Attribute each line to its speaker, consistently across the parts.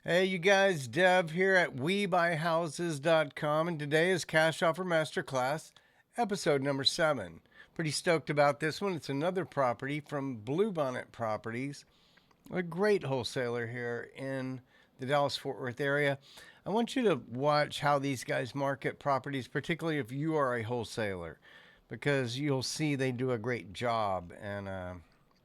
Speaker 1: Hey, you guys, Dev here at WeBuyHouses.com, and today is Cash Offer Masterclass, episode number 7. Pretty stoked about this one. It's another property from Bluebonnet Properties, a great wholesaler here in the Dallas-Fort Worth area. I want you to watch how these guys market properties, particularly if you are a wholesaler, because you'll see they do a great job. And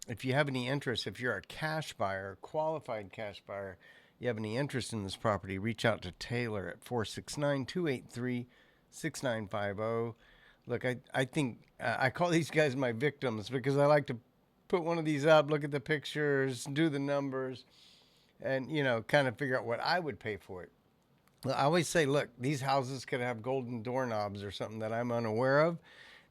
Speaker 1: if you have any interest, if you're a cash buyer, qualified cash buyer, you have any interest in this property, reach out to Taylor at 469-283-6950. Look, I think I call these guys my victims because I like to put one of these up, look at the pictures, do the numbers, and, kind of figure out what I would pay for it. I always say, look, these houses could have golden doorknobs or something that I'm unaware of,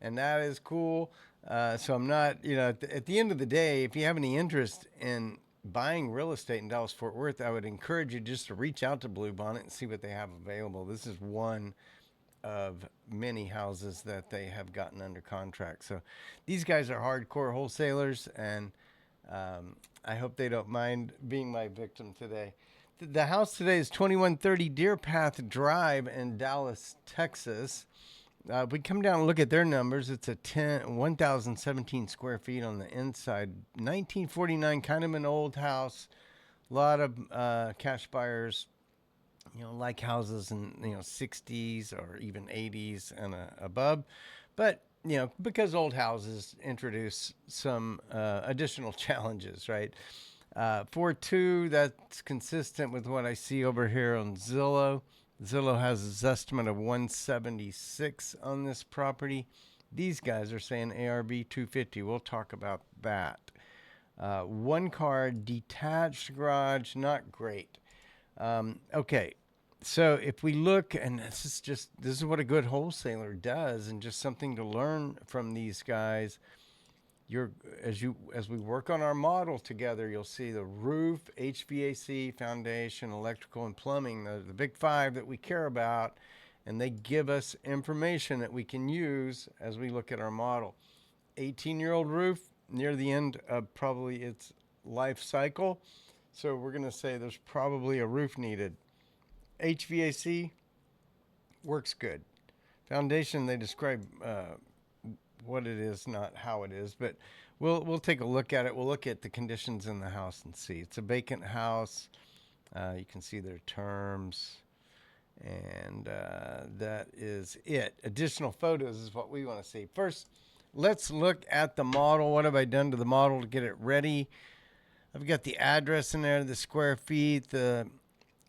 Speaker 1: and that is cool. So I'm not, at the end of the day, if you have any interest in buying real estate in Dallas Fort Worth, I would encourage you just to reach out to Bluebonnet and see what they have available. This is one of many houses that they have gotten under contract. So these guys are hardcore wholesalers, and I hope they don't mind being my victim today. The house today is 2130 Deer Path Drive in Dallas, Texas. If we come down and look at their numbers, it's a 1,017 square feet on the inside. 1949, kind of an old house. A lot of cash buyers, like houses in 60s or even 80s and above. But because old houses introduce some additional challenges, right? 4.2, that's consistent with what I see over here on Zillow. Zillow has a Zestimate of 176 on this property. These guys are saying ARV 250. We'll talk about that. One car, detached garage, not great. Okay, so if we look, and this is what a good wholesaler does, and just something to learn from these guys. As we work on our model together, you'll see the roof, HVAC, foundation, electrical, and plumbing, the big five that we care about, and they give us information that we can use as we look at our model. 18-year-old roof, near the end of probably its life cycle, so we're going to say there's probably a roof needed. HVAC works good. Foundation, they describe what it is, not how it is, but we'll take a look at it. We'll look at the conditions in the house and see. It's a vacant house. You can see their terms, and that is it. Additional photos is what we want to see. First, let's look at the model. What have I done to the model to get it ready? I've got the address in there, the square feet, the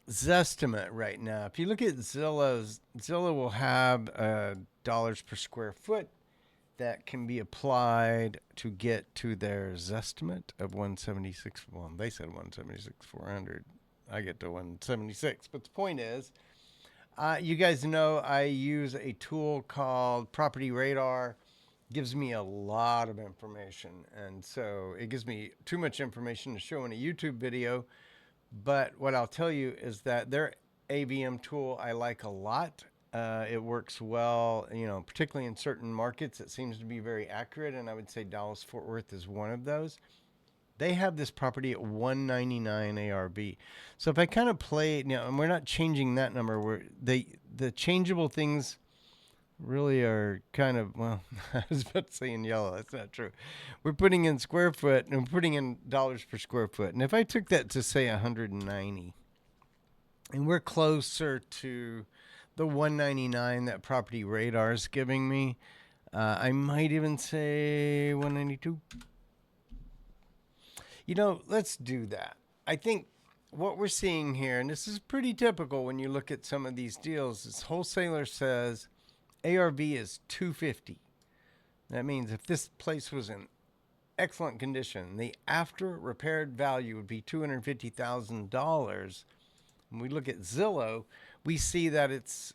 Speaker 1: Zestimate right now. If you look at Zillow will have dollars per square foot that can be applied to get to their Zestimate of 176. Well, they said 176,400. I get to 176. But the point is, you guys know I use a tool called Property Radar. It gives me a lot of information, and so it gives me too much information to show in a YouTube video. But what I'll tell you is that their AVM tool I like a lot. It works well, particularly in certain markets. It seems to be very accurate, and I would say Dallas-Fort Worth is one of those. They have this property at 199 ARV. So if I kind of play, and we're not changing that number, the changeable things really are kind of, well, I was about to say in yellow. That's not true. We're putting in square foot, and we're putting in dollars per square foot. And if I took that to, say, 190, and we're closer to the 199 that Property Radar is giving me, I might even say 192. Let's do that. I think what we're seeing here, and this is pretty typical when you look at some of these deals, is wholesaler says ARV is 250. That means if this place was in excellent condition, the after repaired value would be $250,000. When we look at Zillow, we see that its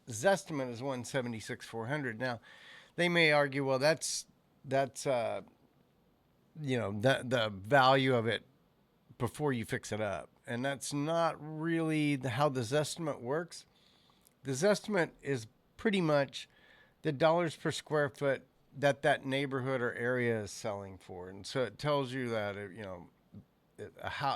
Speaker 1: Zestimate is 176,400. Now, they may argue, well, that's the value of it before you fix it up, and that's not really how the Zestimate works. The Zestimate is pretty much the dollars per square foot that neighborhood or area is selling for, and so it tells you that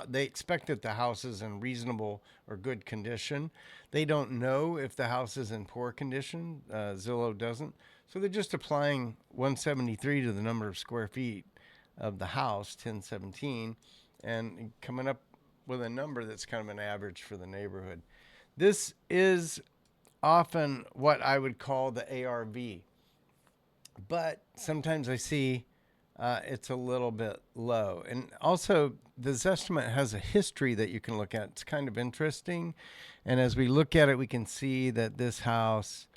Speaker 1: they expect that the house is in reasonable or good condition. They don't know if the house is in poor condition. Zillow doesn't. So they're just applying 173 to the number of square feet of the house, 1017, and coming up with a number that's kind of an average for the neighborhood. This is often what I would call the ARV, but sometimes I see it's a little bit low. And also, the Zestimate has a history that you can look at. It's kind of interesting. And as we look at it, we can see that this house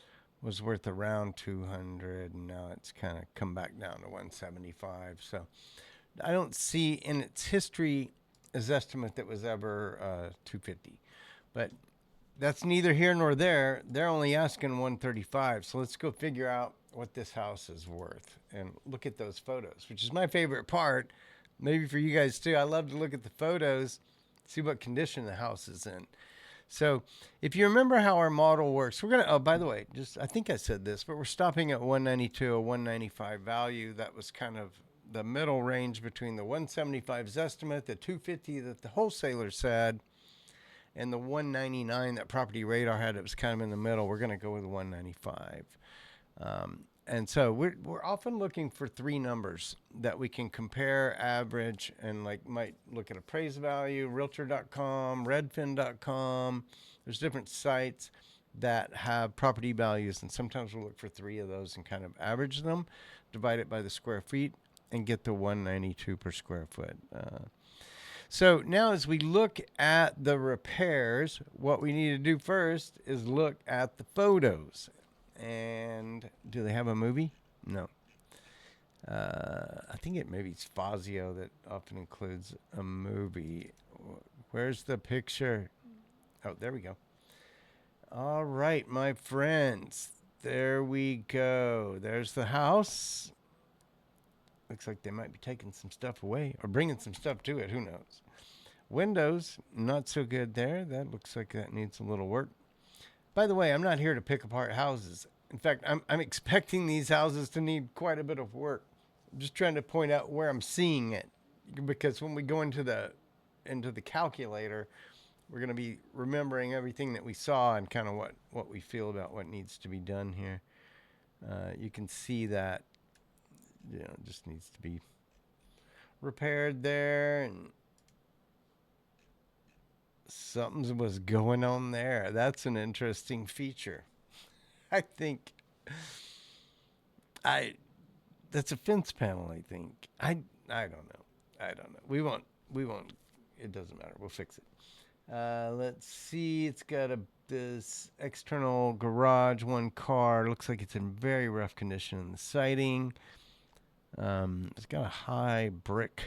Speaker 1: was worth around 200, and now it's kind of come back down to 175. So I don't see in its history a Zestimate that was ever 250. But that's neither here nor there. They're only asking 135. So let's go figure out what this house is worth and look at those photos, which is my favorite part. Maybe for you guys too. I love to look at the photos, see what condition the house is in. So if you remember how our model works, we're going to, oh, by the way, I think I said this, but we're stopping at 192, a 195 value. That was kind of the middle range between the 175's estimate, the 250 that the wholesaler said, and the 199 that Property Radar had. It was kind of in the middle. We're going to go with 195. And so we're often looking for three numbers that we can compare, average, and might look at appraise value, realtor.com, redfin.com. There's different sites that have property values, and sometimes we'll look for three of those and kind of average them, divide it by the square feet, and get the 192 per square foot. So now as we look at the repairs, what we need to do first is look at the photos. And do they have a movie? No. I think maybe it's Fazio that often includes a movie. Where's the picture? Oh, there we go. All right, my friends. There we go. There's the house. Looks like they might be taking some stuff away or bringing some stuff to it. Who knows? Windows, not so good there. That looks like that needs a little work. By the way, I'm not here to pick apart houses. In fact, I'm expecting these houses to need quite a bit of work. I'm just trying to point out where I'm seeing it, because when we go into the calculator, we're going to be remembering everything that we saw and kind of what we feel about what needs to be done here. You can see that it just needs to be repaired there, and something was going on there. That's an interesting feature. I think that's a fence panel, I think. I don't know. We won't, it doesn't matter. We'll fix it. Let's see. It's got this external garage, one car. Looks like it's in very rough condition in the siding. It's got a high brick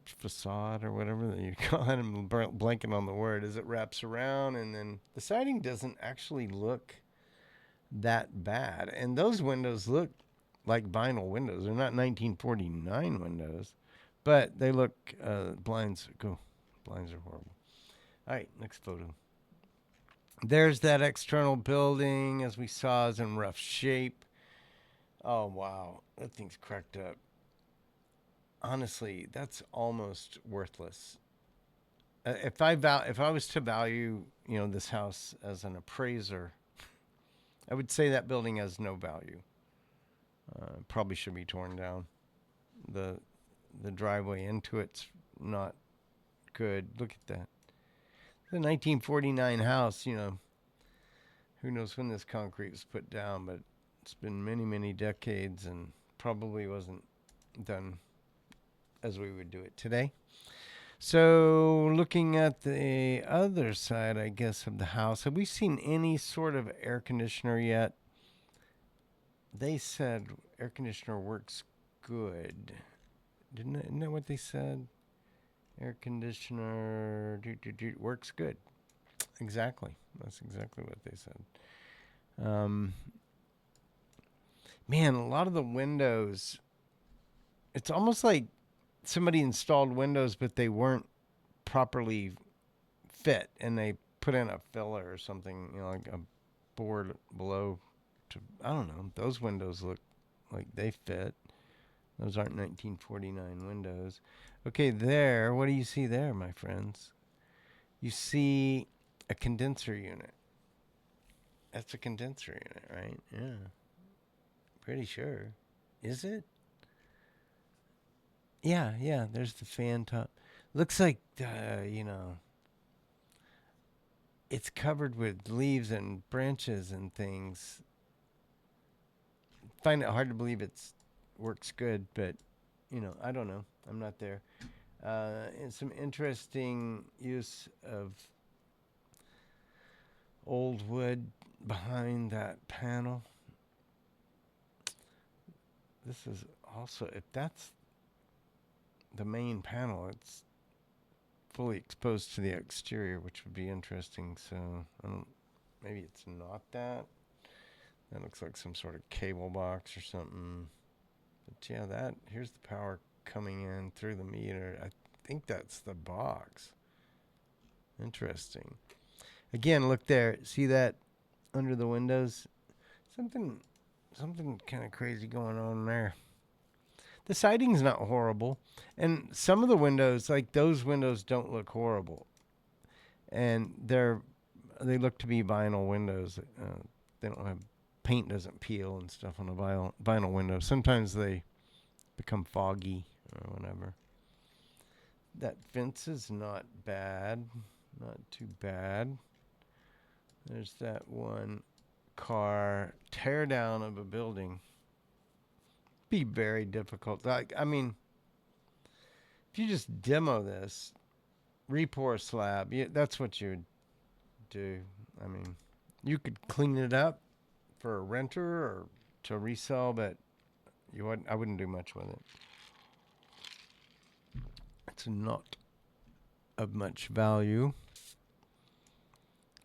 Speaker 1: facade or whatever that you call it. I'm blanking on the word as it wraps around, and then the siding doesn't actually look that bad, and those windows look like vinyl windows. They're not 1949 windows, but they look blinds are horrible. All right, next photo. There's that external building, as we saw, is in rough shape. Oh wow, that thing's cracked up. Honestly, that's almost worthless. If I was to value, this house as an appraiser, I would say that building has no value. Probably should be torn down. The driveway into it's not good. Look at that. The 1949 house, who knows when this concrete was put down, but it's been many, many decades and probably wasn't done as we would do it today. So looking at the other side, I guess, of the house, have we seen any sort of air conditioner yet? They said air conditioner works good. Isn't that what they said? Air conditioner works good. Exactly. That's exactly what they said. Man, a lot of the windows, it's almost like somebody installed windows, but they weren't properly fit, and they put in a filler or something, like a board below. I don't know. Those windows look like they fit. Those aren't 1949 windows. Okay, there. What do you see there, my friends? You see a condenser unit. That's a condenser unit, right? Yeah. Pretty sure. Is it? Yeah, yeah. There's the fan top. Looks like, it's covered with leaves and branches and things. Find it hard to believe it's works good, but I don't know. I'm not there. And some interesting use of old wood behind that panel. This is also, if that's the main panel, it's fully exposed to the exterior, which would be interesting. So I don't. Maybe it's not that. That looks like some sort of cable box or something. But yeah, that here's the power coming in through the meter. I think that's the box. Interesting. Again, look there. See that under the windows? Something kind of crazy going on there. The siding's not horrible, and some of the windows, like those windows, don't look horrible, and they look to be vinyl windows. They don't have paint doesn't peel and stuff on a vinyl window. Sometimes they become foggy or whatever. That fence is not bad, not too bad. There's that one car tear down of a building. Be very difficult. I mean, if you just demo this, repour a slab, that's what you would do. I mean, you could clean it up for a renter or to resell, but I wouldn't do much with it. It's not of much value.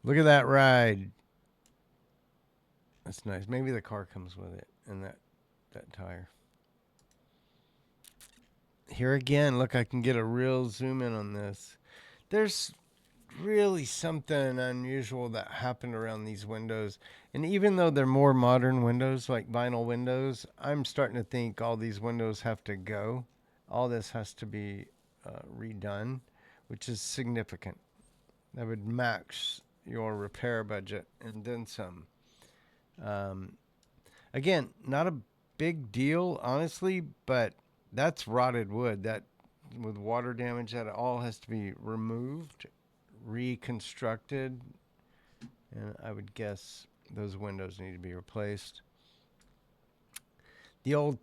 Speaker 1: Look at that ride. That's nice. Maybe the car comes with it and that tire. Here again, look, I can get a real zoom in on this. There's really something unusual that happened around these windows. And even though they're more modern windows, like vinyl windows, I'm starting to think all these windows have to go. All this has to be redone, which is significant. That would max your repair budget and then some. Again, not a big deal, honestly, but that's rotted wood. That with water damage, that all has to be removed, reconstructed, and I would guess those windows need to be replaced. The old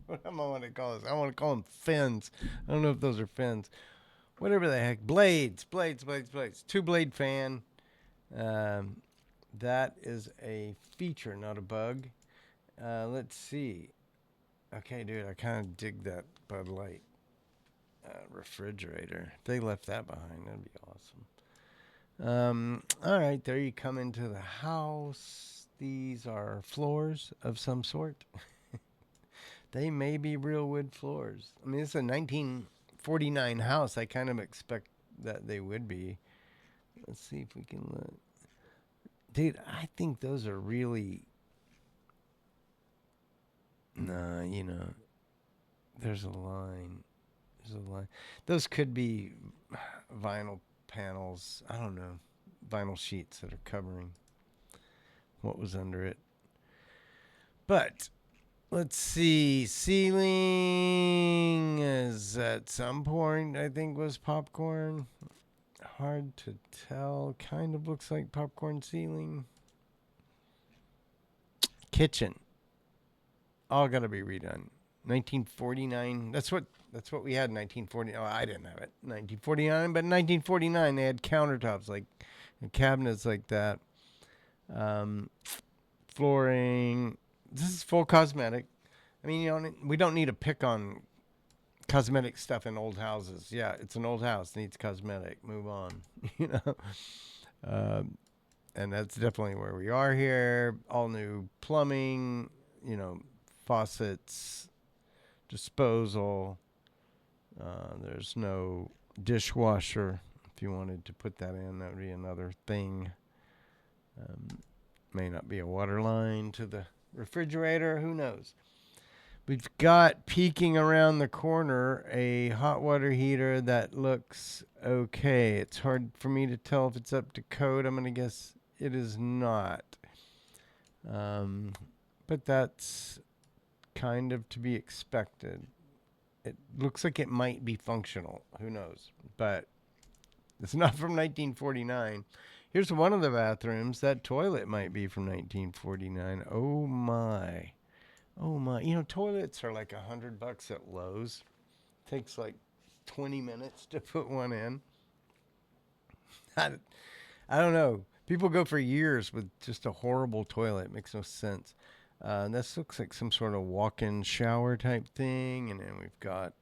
Speaker 1: what am I want to call this? I want to call them fins. I don't know if those are fins. Whatever the heck, blades. 2-blade fan. That is a feature, not a bug. Let's see. Okay, dude, I kind of dig that Bud Light refrigerator. If they left that behind, that'd be awesome. All right, there you come into the house. These are floors of some sort. They may be real wood floors. I mean, it's a 1949 house. I kind of expect that they would be. Let's see if we can look. Dude, I think those are really... Nah, there's a line. Those could be vinyl panels. I don't know. Vinyl sheets that are covering what was under it. But let's see. Ceiling is at some point, I think, was popcorn. Hard to tell. Kind of looks like popcorn ceiling. Kitchen. All got to be redone. 1949. That's what we had in 1940. Oh, I didn't have it. 1949, but in 1949 they had countertops like cabinets like that. Flooring. This is full cosmetic. I mean, we don't need to pick on cosmetic stuff in old houses. Yeah, it's an old house, needs cosmetic. Move on. And that's definitely where we are here. All new plumbing. Faucets, disposal. There's no dishwasher. If you wanted to put that in, that would be another thing. May not be a water line to the refrigerator, who knows? We've got peeking around the corner a hot water heater that looks okay. It's hard for me to tell if it's up to code. I'm going to guess it is not. But that's kind of to be expected. It looks like it might be functional. Who knows? But it's not from 1949. Here's one of the bathrooms. That toilet might be from 1949. Oh my. Oh my. You know, toilets are like $100 at Lowe's. Takes like 20 minutes to put one in. I don't know. People go for years with just a horrible toilet. It makes no sense. This looks like some sort of walk-in shower type thing. And then we've got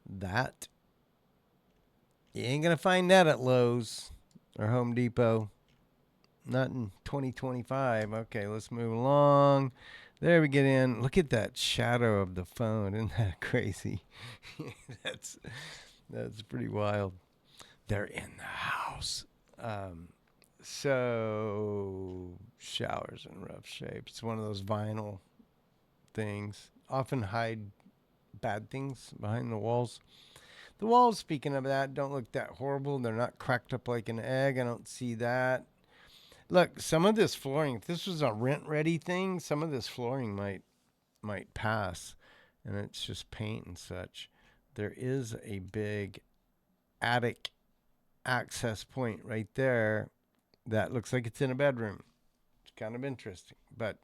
Speaker 1: that. You ain't going to find that at Lowe's or Home Depot. Not in 2025. Okay, let's move along. There we get in. Look at that shadow of the phone. Isn't that crazy? that's pretty wild. They're in the house. So showers in rough shape. It's one of those vinyl things. Often hide bad things behind the walls. The walls, speaking of that, don't look that horrible. They're not cracked up like an egg. I don't see that. Look, some of this flooring, if this was a rent-ready thing, some of this flooring might pass, and it's just paint and such. There is a big attic access point right there that looks like it's in a bedroom. It's kind of interesting, but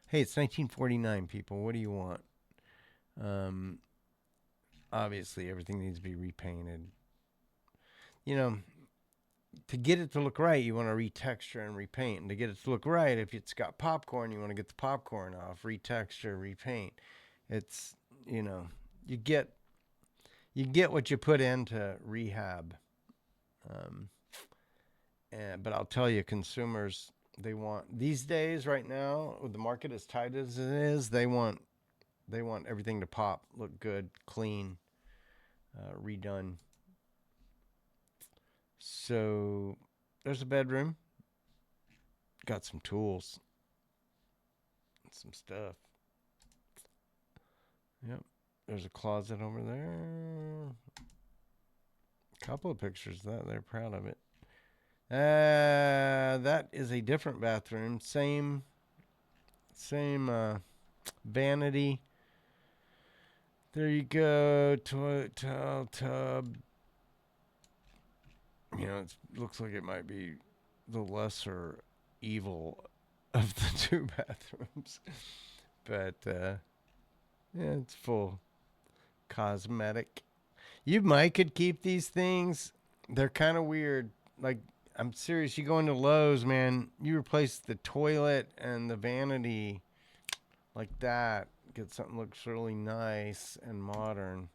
Speaker 1: hey, it's 1949, people. What do you want? Obviously, everything needs to be repainted. You know, to get it to look right, you want to retexture and repaint. And to get it to look right, if it's got popcorn, you want to get the popcorn off, retexture, repaint. It's, you know, you get what you put into rehab. But I'll tell you, consumers, they want these days, right now, with the market as tight as it is, they want everything to pop, look good, clean, redone. So there's a bedroom. Got some tools. Some stuff. Yep. There's a closet over there. A couple of pictures of that. They're proud of it. That is a different bathroom. Same vanity. There you go. Toilet, towel, tub. You know, it looks like it might be the lesser evil of the two bathrooms. But, yeah, it's full cosmetic. You might could keep these things. They're kind of weird. Like, I'm serious. You go into Lowe's, man, you replace the toilet and the vanity like that. Get something that looks really nice and modern.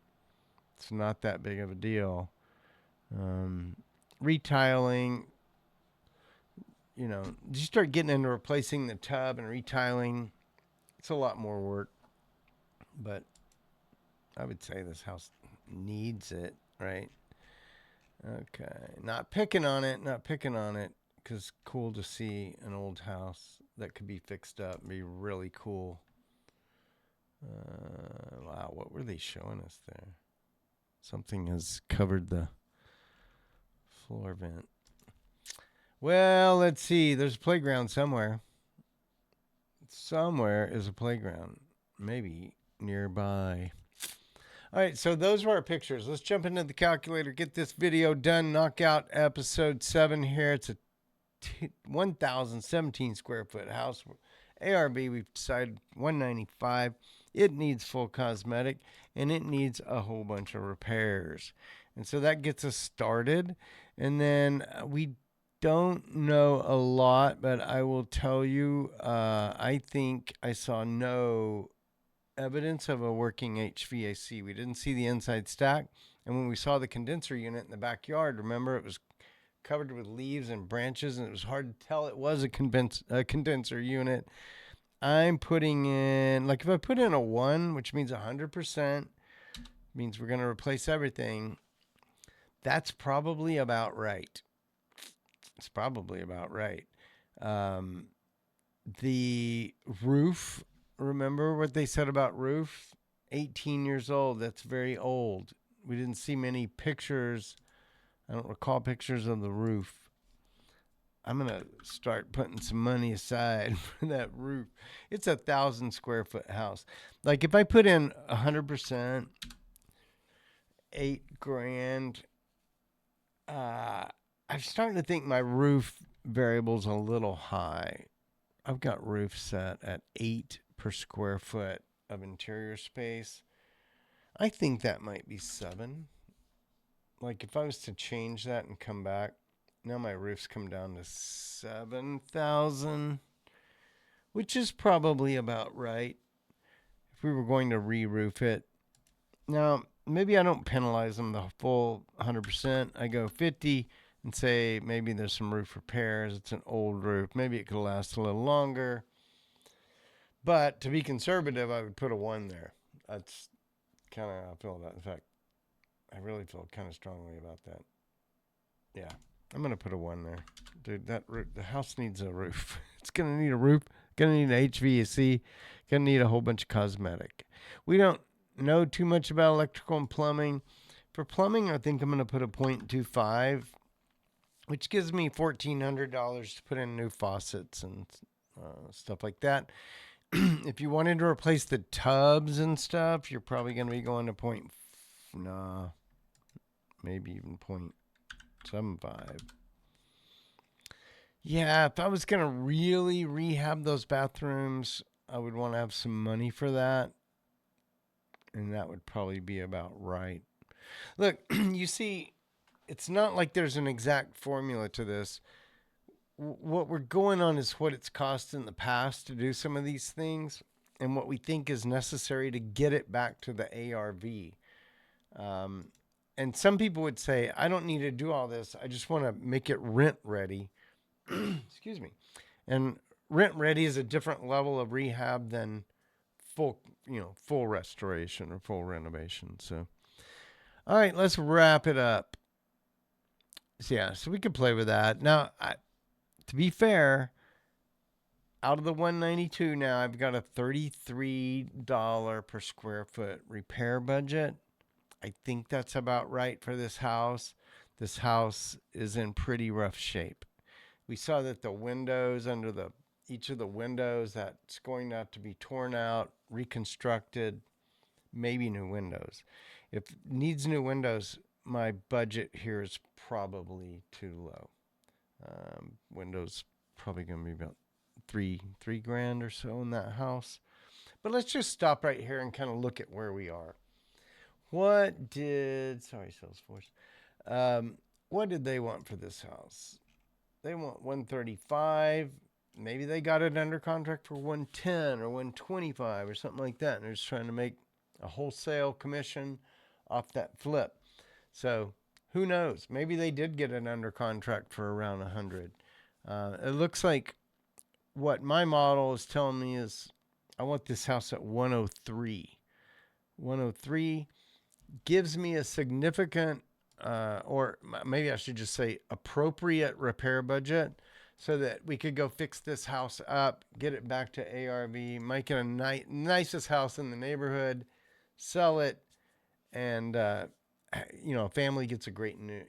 Speaker 1: It's not that big of a deal. Retiling, you know, you start getting into replacing the tub and retiling, it's a lot more work. But I would say this house needs it, right? Okay. Not picking on it, because cool to see an old house that could be fixed up and be really cool. Wow, what were they showing us there? Something has covered the floor vent. Well, let's see. There's a playground somewhere. Somewhere is a playground. Maybe nearby. All right, so those were our pictures. Let's jump into the calculator, get this video done, knock out episode 7 here. It's a 1,017 square foot house. ARV, we've decided 195. It needs full cosmetic, and it needs a whole bunch of repairs. And so that gets us started. And then we don't know a lot, but I will tell you, I think I saw no evidence of a working HVAC. We didn't see the inside stack. And when we saw the condenser unit in the backyard, remember, it was covered with leaves and branches, and it was hard to tell it was a condenser unit. I'm putting in, like, if I put in a 1, which means 100%, means we're going to replace everything. That's probably about right. It's probably about right. The roof, remember what they said about roof? 18 years old. That's very old. We didn't see many pictures. I don't recall pictures of the roof. I'm going to start putting some money aside for that roof. It's 1,000 square foot house. Like if I put in 100%, 8 grand, I'm starting to think my roof variable's a little high. I've got roof set at 8 per square foot of interior space. I think that might be 7. Like if I was to change that and come back, now my roof's come down to 7,000, which is probably about right if we were going to re-roof it. Now, maybe I don't penalize them the full 100%. I go 50 and say maybe there's some roof repairs. It's an old roof. Maybe it could last a little longer. But to be conservative, I would put a 1 there. That's kind of how I feel about it. In fact, I really feel kind of strongly about that. Yeah, I'm going to put a 1 there. Dude, the house needs a roof. It's going to need a roof. Going to need an HVAC. Going to need a whole bunch of cosmetic. We don't know too much about electrical and plumbing. For plumbing, I think I'm going to put a 0.25, which gives me $1,400 to put in new faucets and stuff like that. If you wanted to replace the tubs and stuff, you're probably going to be going to maybe even 0.75. Yeah, if I was going to really rehab those bathrooms, I would want to have some money for that. And that would probably be about right. Look, you see, it's not like there's an exact formula to this. What we're going on is what it's cost in the past to do some of these things and what we think is necessary to get it back to the ARV. And some people would say, I don't need to do all this. I just want to make it rent ready. Excuse me. And rent ready is a different level of rehab than full restoration or full renovation. So, all right, let's wrap it up. So, yeah, so we could play with that. Now, to be fair, out of the 192 now, I've got a $33 per square foot repair budget. I think that's about right for this house. This house is in pretty rough shape. We saw that the windows under each of the windows, that's going to have to be torn out, reconstructed, maybe new windows. If it needs new windows, my budget here is probably too low. Windows probably going to be about three grand or so in that house. But let's just stop right here and kind of look at where we are. What did Salesforce? What did they want for this house? They want 135. Maybe they got it under contract for 110 or 125 or something like that. And they're just trying to make a wholesale commission off that flip. So who knows? Maybe they did get it under contract for around 100. It looks like what my model is telling me is I want this house at 103. 103 gives me a significant, or maybe I should just say appropriate repair budget so that we could go fix this house up, get it back to ARV, make it a nicest house in the neighborhood, sell it, and a family gets a great new,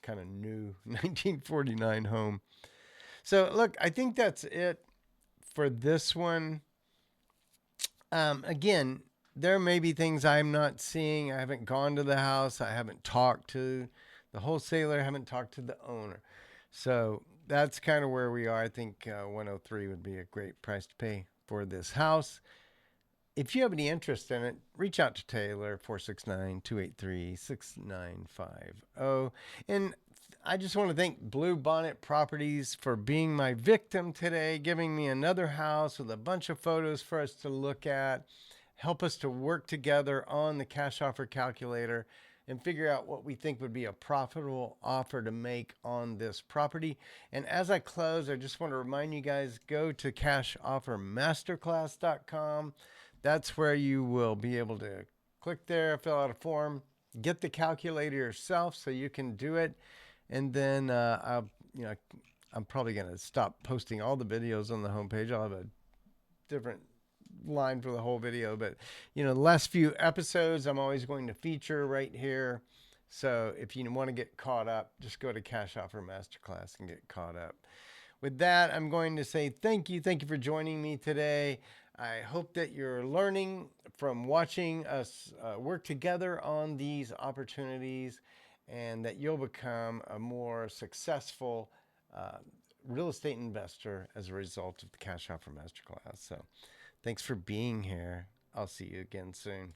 Speaker 1: kind of new 1949 home. So look, I think that's it for this one. Again, there may be things I'm not seeing. I haven't gone to the house. I haven't talked to the wholesaler. I haven't talked to the owner. So that's kind of where we are. I think 103 would be a great price to pay for this house. If you have any interest in it, reach out to Taylor, 469-283-6950. And I just want to thank Blue Bonnet Properties for being my victim today, giving me another house with a bunch of photos for us to look at, help us to work together on the cash offer calculator and figure out what we think would be a profitable offer to make on this property. And as I close, I just want to remind you guys, go to cashoffermasterclass.com. That's where you will be able to click there, fill out a form, get the calculator yourself so you can do it. And then I I'm probably going to stop posting all the videos on the homepage. I'll have a different line for the whole video, but the last few episodes I'm always going to feature right here. So if you want to get caught up, just go to Cash Offer Masterclass and get caught up. With that, I'm going to say thank you. Thank you for joining me today. I hope that you're learning from watching us work together on these opportunities, and that you'll become a more successful real estate investor as a result of the Cash Offer Masterclass. So thanks for being here. I'll see you again soon.